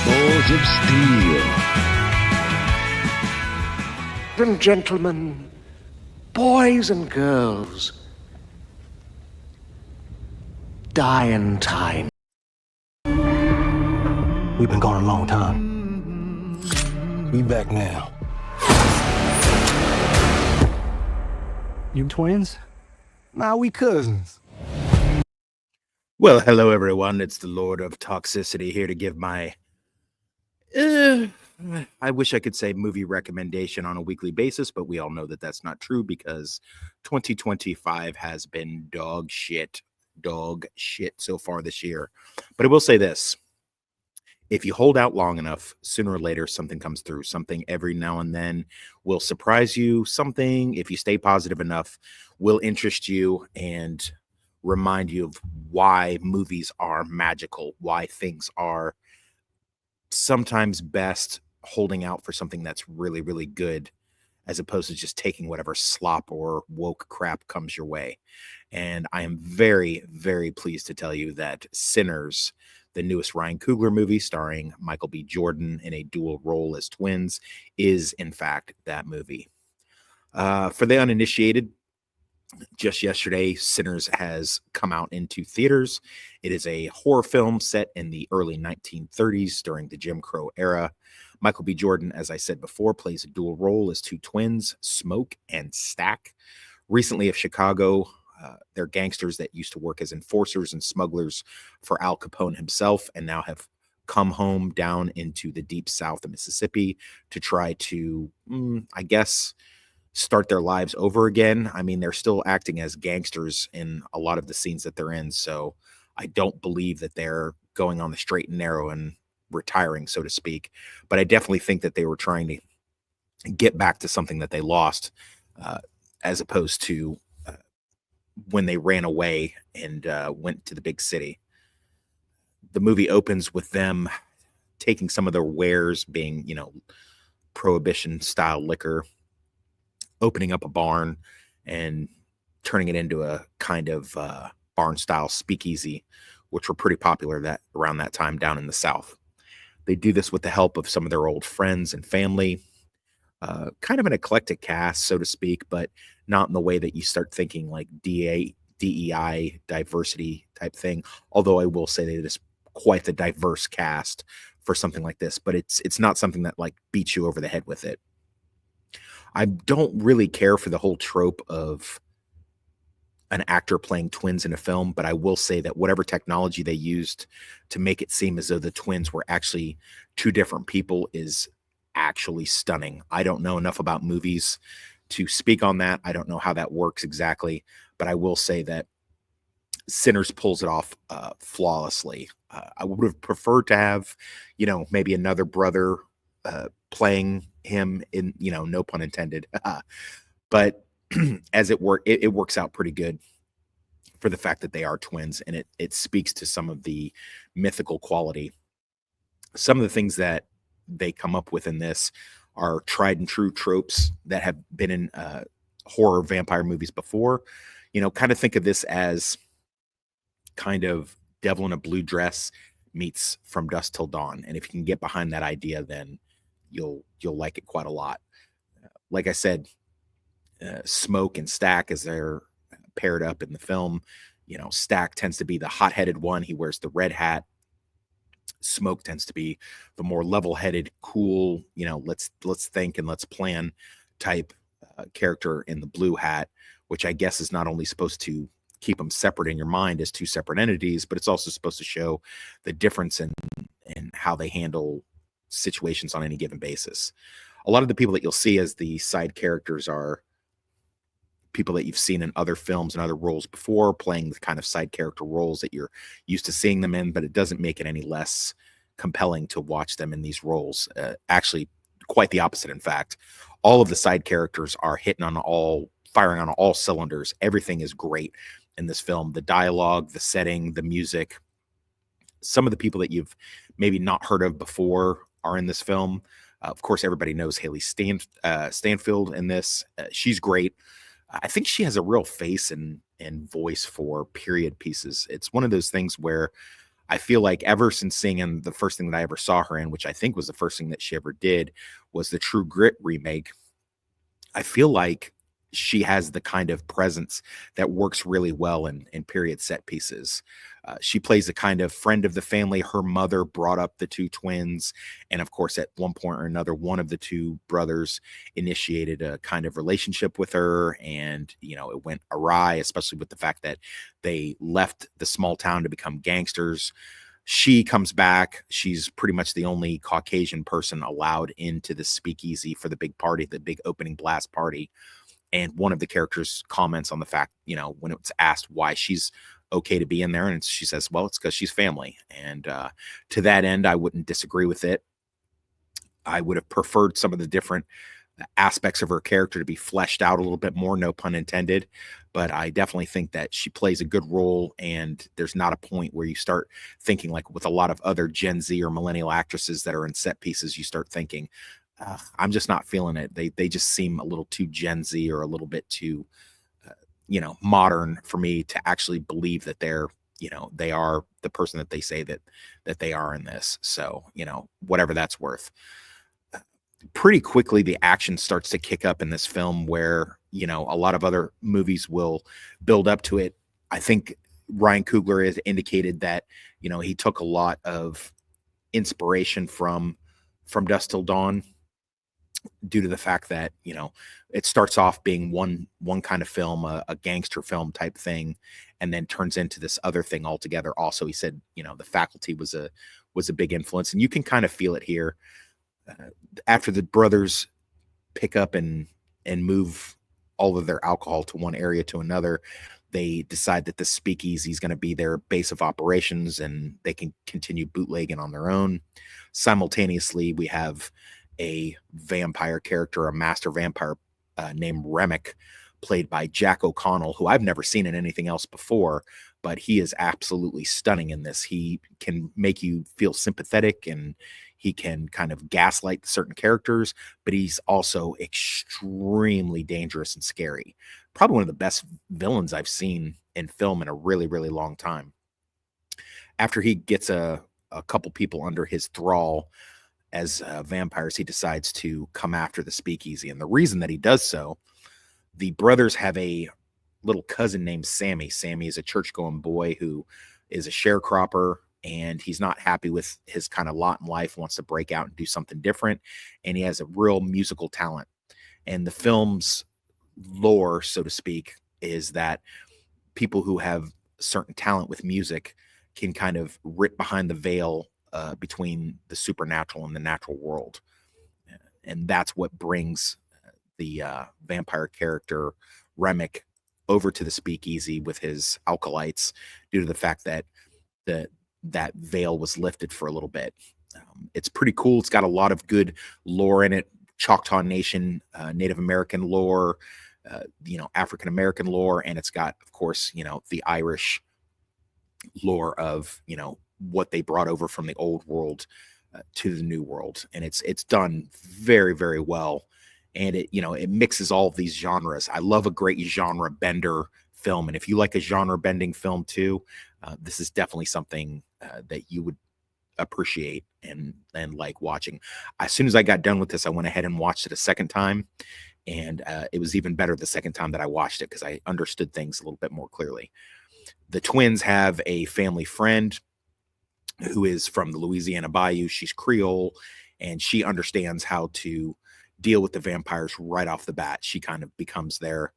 Balls of steel. And gentlemen, boys and girls, dying time. We've been gone a long time. We back now. You twins? Nah, we cousins. Well, hello everyone. It's the Lord of Toxicity here to give my I wish I could say movie recommendation on a weekly basis, but we all know that that's not true because 2025 has been dog shit so far this year. But I will say this. If you hold out long enough, sooner or later something comes through. Something every now and then will surprise you. Something, if you stay positive enough, will interest you and remind you of why movies are magical, why things are sometimes best holding out for something that's really, really good, as opposed to just taking whatever slop or woke crap comes your way. And I am very, very pleased to tell you that Sinners, the newest Ryan Coogler movie starring Michael B. Jordan in a dual role as twins, is in fact that movie. For the uninitiated, just yesterday, Sinners has come out into theaters. It is a horror film set in the early 1930s during the Jim Crow era. Michael B. Jordan, as I said before, plays a dual role as two twins, Smoke and Stack. Recently of Chicago, they're gangsters that used to work as enforcers and smugglers for Al Capone himself and now have come home down into the deep south of Mississippi to try to, I guess, start their lives over again. I mean, they're still acting as gangsters in a lot of the scenes that they're in, so I don't believe that they're going on the straight and narrow and retiring, so to speak. But I definitely think that they were trying to get back to something that they lost, as opposed to when they ran away and went to the big city. The movie opens with them taking some of their wares, being, prohibition style liquor, opening up a barn and turning it into a kind of barn style speakeasy, which were pretty popular that around that time down in the South. They do this with the help of some of their old friends and family, kind of an eclectic cast, so to speak, but not in the way that you start thinking like DEI diversity type thing. Although I will say that it is quite the diverse cast for something like this, but it's not something that like beats you over the head with it. I don't really care for the whole trope of an actor playing twins in a film, but I will say that whatever technology they used to make it seem as though the twins were actually two different people is actually stunning. I don't know enough about movies to speak on that. I don't know how that works exactly, but I will say that Sinners pulls it off flawlessly. I would have preferred to have, maybe another brother playing him in, no pun intended. But as it works out pretty good for the fact that they are twins, and it speaks to some of the mythical quality. Some of the things that they come up with in this are tried and true tropes that have been in horror vampire movies before. Kind of think of this as kind of Devil in a Blue Dress meets From Dusk Till Dawn. And if you can get behind that idea, then you'll like it quite a lot. Like I said, Smoke and Stack, as they're paired up in the film, Stack tends to be the hot-headed one. He wears the red hat. Smoke tends to be the more level-headed, cool, let's think and let's plan type character in the blue hat, which I guess is not only supposed to keep them separate in your mind as two separate entities, but it's also supposed to show the difference in how they handle situations on any given basis. A lot of the people that you'll see as the side characters are people that you've seen in other films and other roles before, playing the kind of side character roles that you're used to seeing them in, but it doesn't make it any less compelling to watch them in these roles. Actually, quite the opposite. In fact, all of the side characters are firing on all cylinders. Everything is great in this film. The dialogue, the setting, the music. Some of the people that you've maybe not heard of before are in this film. Of course, everybody knows Haley Stanfield in this. She's great. I think she has a real face and voice for period pieces. It's one of those things where I feel like ever since seeing in the first thing that I ever saw her in, which I think was the first thing that she ever did, was the True Grit remake. I feel like she has the kind of presence that works really well in period set pieces. She plays a kind of friend of the family. Her mother brought up the two twins. And of course, at one point or another, one of the two brothers initiated a kind of relationship with her. And, it went awry, especially with the fact that they left the small town to become gangsters. She comes back. She's pretty much the only Caucasian person allowed into the speakeasy for the big party, the big opening blast party. And one of the characters comments on the fact, when it's asked why she's okay to be in there, and she says, well, it's because she's family. And to that end, I wouldn't disagree with it. I would have preferred some of the different aspects of her character to be fleshed out a little bit more, no pun intended. But I definitely think that she plays a good role, and there's not a point where you start thinking, like with a lot of other Gen Z or millennial actresses that are in set pieces, you start thinking, I'm just not feeling it. They just seem a little too Gen Z or a little bit too, modern for me to actually believe that they are the person that they say that they are in this. So, whatever that's worth. Pretty quickly, the action starts to kick up in this film where, a lot of other movies will build up to it. I think Ryan Coogler has indicated that, he took a lot of inspiration from Dusk Till Dawn, due to the fact that it starts off being one kind of film, a gangster film type thing, and then turns into this other thing altogether. Also, he said The Faculty was a big influence, and you can kind of feel it here. After the brothers pick up and move all of their alcohol to one area to another, they decide that the speakeasy is going to be their base of operations, and they can continue bootlegging on their own. Simultaneously, we have a vampire character, a master vampire named Remick, played by Jack O'Connell, who I've never seen in anything else before, but he is absolutely stunning in this. He can make you feel sympathetic, and he can kind of gaslight certain characters, but he's also extremely dangerous and scary. Probably one of the best villains I've seen in film in a really, really long time. After he gets a couple people under his thrall as vampires, he decides to come after the speakeasy. And the reason that he does so, the brothers have a little cousin named Sammy. Sammy is a church-going boy who is a sharecropper, and he's not happy with his kind of lot in life, wants to break out and do something different. And he has a real musical talent. And the film's lore, so to speak, is that people who have certain talent with music can kind of rip behind the veil between the supernatural and the natural world. And that's what brings the vampire character Remick over to the speakeasy with his alkalites, due to the fact that that veil was lifted for a little bit. It's pretty cool. It's got a lot of good lore in it. Choctaw Nation, Native American lore, African American lore, and it's got, of course, the Irish lore of what they brought over from the old world to the new world. And it's done very, very well. And it mixes all of these genres. I love a great genre bender film. And if you like a genre bending film too, this is definitely something that you would appreciate and like watching. As soon as I got done with this, I went ahead and watched it a second time. And it was even better the second time that I watched it, because I understood things a little bit more clearly. The twins have a family friend who is from the Louisiana Bayou. She's Creole, and she understands how to deal with the vampires right off the bat. She kind of becomes their,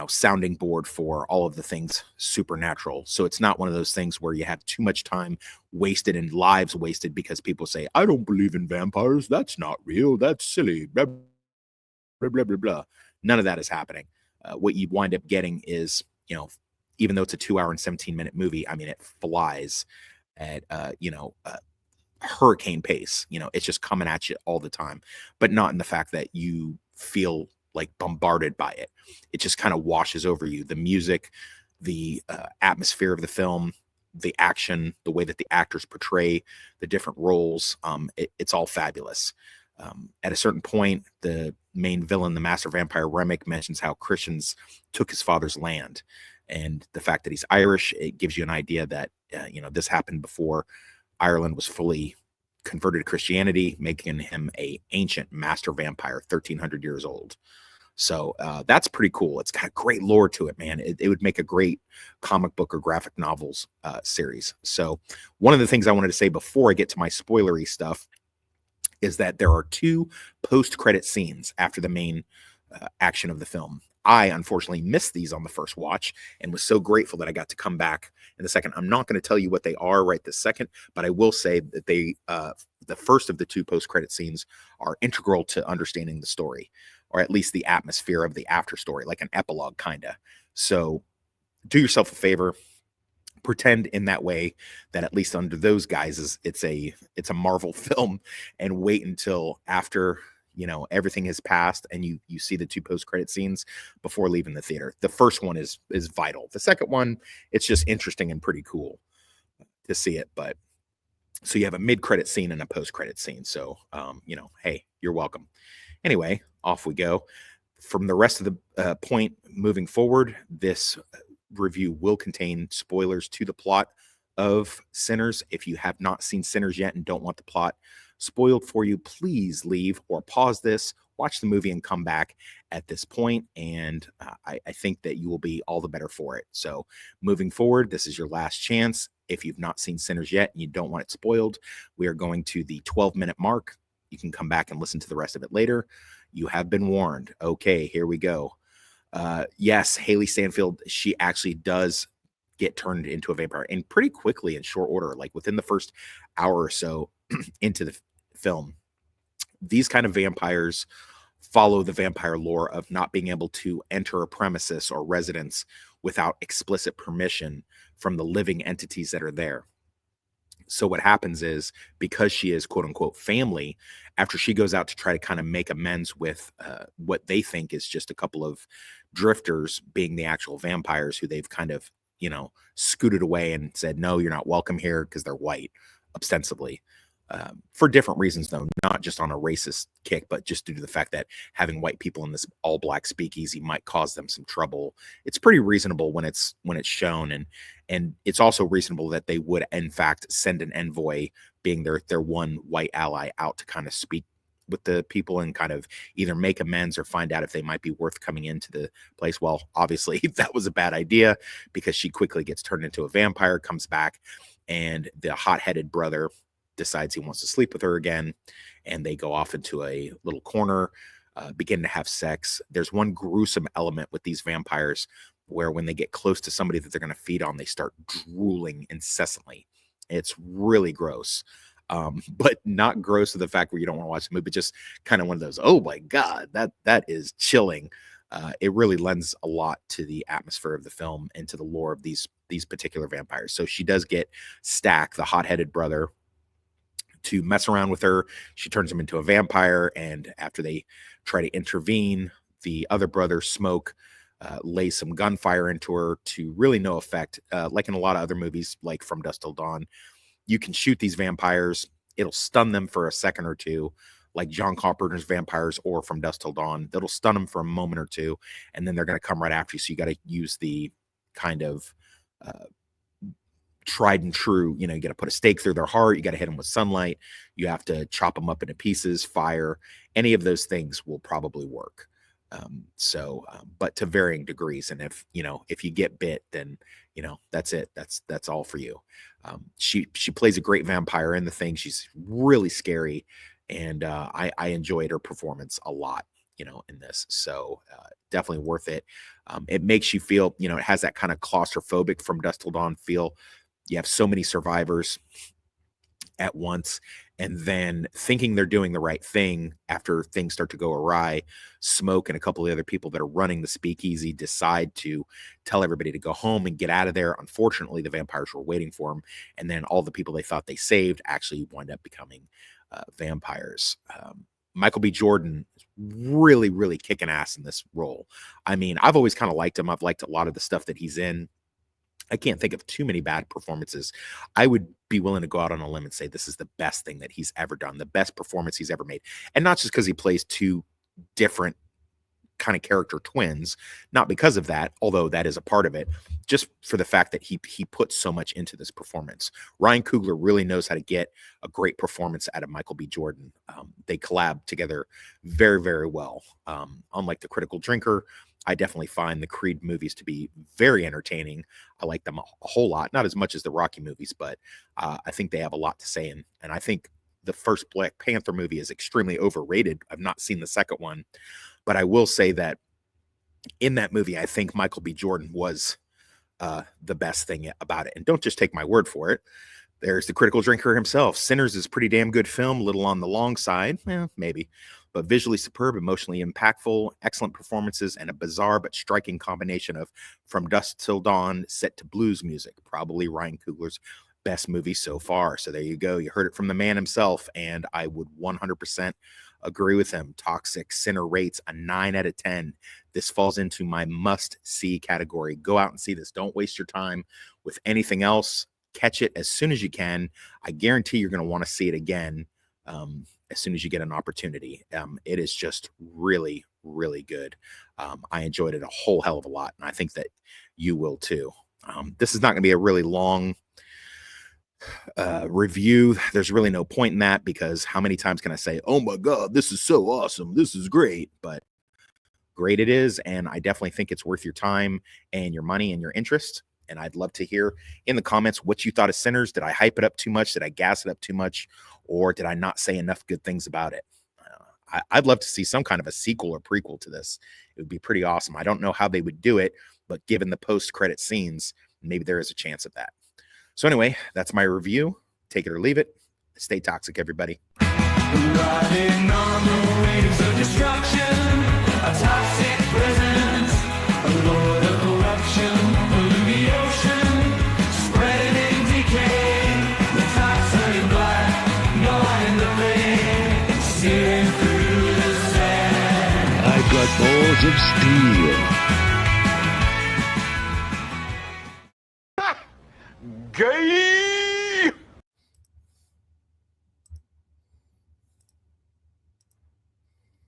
sounding board for all of the things supernatural. So it's not one of those things where you have too much time wasted and lives wasted because people say, I don't believe in vampires. That's not real. That's silly. Blah, blah, blah, blah, blah. None of that is happening. What you wind up getting is, even though it's a 2-hour and 17-minute movie, I mean, it flies at, hurricane pace. It's just coming at you all the time, but not in the fact that you feel like bombarded by it. It just kind of washes over you. The music, the atmosphere of the film, the action, the way that the actors portray the different roles, it's all fabulous. At a certain point, the main villain, the master vampire Remick, mentions how Christians took his father's land. And the fact that he's Irish, it gives you an idea that, this happened before Ireland was fully converted to Christianity, making him a ancient master vampire, 1,300 years old. So that's pretty cool. It's got great lore to it, man. It would make a great comic book or graphic novels series. So one of the things I wanted to say before I get to my spoilery stuff is that there are 2 post-credit scenes after the main action of the film. I unfortunately missed these on the first watch and was so grateful that I got to come back in the second. I'm not going to tell you what they are right this second, but I will say that they, the first of the 2 post-credit scenes are integral to understanding the story, or at least the atmosphere of the after story, like an epilogue kind of. So do yourself a favor, pretend in that way that at least under those guises, it's a Marvel film, and wait until after everything has passed and you see the 2 post-credit scenes before leaving the theater. The first one is vital. The second one, it's just interesting and pretty cool to see it. But so you have a mid-credit scene and a post-credit scene. So hey, you're welcome. Anyway, off we go. From the rest of the point moving forward, this review will contain spoilers to the plot of Sinners. If you have not seen Sinners yet and don't want the plot spoiled for you, please leave or pause this, watch the movie, and come back at this point. And I think that you will be all the better for it. So moving forward, this is your last chance. If you've not seen Sinners yet and you don't want it spoiled, we are going to the 12-minute mark. You can come back and listen to the rest of it later. You have been warned. Okay, here we go. Yes, Haley Stanfield, she actually does get turned into a vampire, and pretty quickly, in short order, like within the first hour or so into the film. These kind of vampires follow the vampire lore of not being able to enter a premises or residence without explicit permission from the living entities that are there. So what happens is, because she is quote unquote family, after she goes out to try to kind of make amends with what they think is just a couple of drifters being the actual vampires who they've kind of, scooted away and said, no, you're not welcome here because they're white, ostensibly. For different reasons, though, not just on a racist kick, but just due to the fact that having white people in this all-black speakeasy might cause them some trouble. It's pretty reasonable when it's shown, and it's also reasonable that they would, in fact, send an envoy, being their one white ally, out to kind of speak with the people and kind of either make amends or find out if they might be worth coming into the place. Well, obviously, that was a bad idea, because she quickly gets turned into a vampire, comes back, and the hot-headed brother decides he wants to sleep with her again, and they go off into a little corner, begin to have sex. There's one gruesome element with these vampires where when they get close to somebody that they're going to feed on, they start drooling incessantly. It's really gross, but not gross to the fact where you don't want to watch the movie, but just kind of one of those, oh my God, that is chilling. It really lends a lot to the atmosphere of the film and to the lore of these particular vampires. So she does get Stack, the hot-headed brother, to mess around with her. She turns him into a vampire, and after they try to intervene, the other brother, Smoke, lays some gunfire into her to really no effect. Like in a lot of other movies, like From Dusk Till Dawn, you can shoot these vampires, it'll stun them for a second or two, like John Carpenter's vampires or From Dusk Till Dawn. That'll stun them for a moment or two, and then they're going to come right after you. So you got to use the kind of tried and true, you got to put a stake through their heart, you got to hit them with sunlight, you have to chop them up into pieces, fire, any of those things will probably work. But to varying degrees. And if you get bit, then that's it, that's all for you. She plays a great vampire in the thing. She's really scary, and I enjoyed her performance a lot in this. So definitely worth it. It makes you feel, it has that kind of claustrophobic From Dusk Till Dawn feel. You have so many survivors at once, and then thinking they're doing the right thing after things start to go awry, Smoke and a couple of other people that are running the speakeasy decide to tell everybody to go home and get out of there. Unfortunately, the vampires were waiting for them, and then all the people they thought they saved actually wind up becoming vampires. Michael B. Jordan is really, really kicking ass in this role. I mean, I've always kind of liked him. I've liked a lot of the stuff that he's in. I can't think of too many bad performances. I would be willing to go out on a limb and say this is the best thing that he's ever done, the best performance he's ever made. And not just because he plays two different kind of character twins, not because of that, although that is a part of it, just for the fact that he put so much into this performance. Ryan Coogler really knows how to get a great performance out of Michael B. Jordan. They collab together very, very well. Unlike The Critical Drinker, I definitely find the Creed movies to be very entertaining. I like them a whole lot, not as much as the Rocky movies, but I think they have a lot to say. And I think the first Black Panther movie is extremely overrated. I've not seen the second one, but I will say that in that movie, I think Michael B. Jordan was the best thing about it. And don't just take my word for it. There's The Critical Drinker himself. Sinners is a pretty damn good film, a little on the long side, maybe, but visually superb, emotionally impactful, excellent performances, and a bizarre but striking combination of From Dusk Till Dawn set to blues music. Probably Ryan Coogler's best movie so far. So there you go. You heard it from the man himself, and I would 100% agree with him. Toxic Sinner rates a 9 out of 10. This falls into my must-see category. Go out and see this. Don't waste your time with anything else. Catch it as soon as you can. I guarantee you're going to want to see it again as soon as you get an opportunity. It is just really, really good. I enjoyed it a whole hell of a lot, and I think that you will too. This is not going to be a really long review. There's really no point in that, because how many times can I say, oh my God, this is so awesome, this is great? But great it is, and I definitely think it's worth your time and your money and your interest. And I'd love to hear in the comments what you thought of Sinners. Did I hype it up too much? Did I gas it up too much? Or did I not say enough good things about it? I'd love to see some kind of a sequel or prequel to this. It would be pretty awesome. I don't know how they would do it, but given the post-credit scenes, maybe there is a chance of that. So anyway, that's my review. Take it or leave it. Stay toxic, everybody. Riding on the waves of destruction, a toxic presence, a lord of corruption, polluting the ocean, spreading in decay, the toxic black, gnawing the vein, searing through the sand. I've got balls of steel. Gay!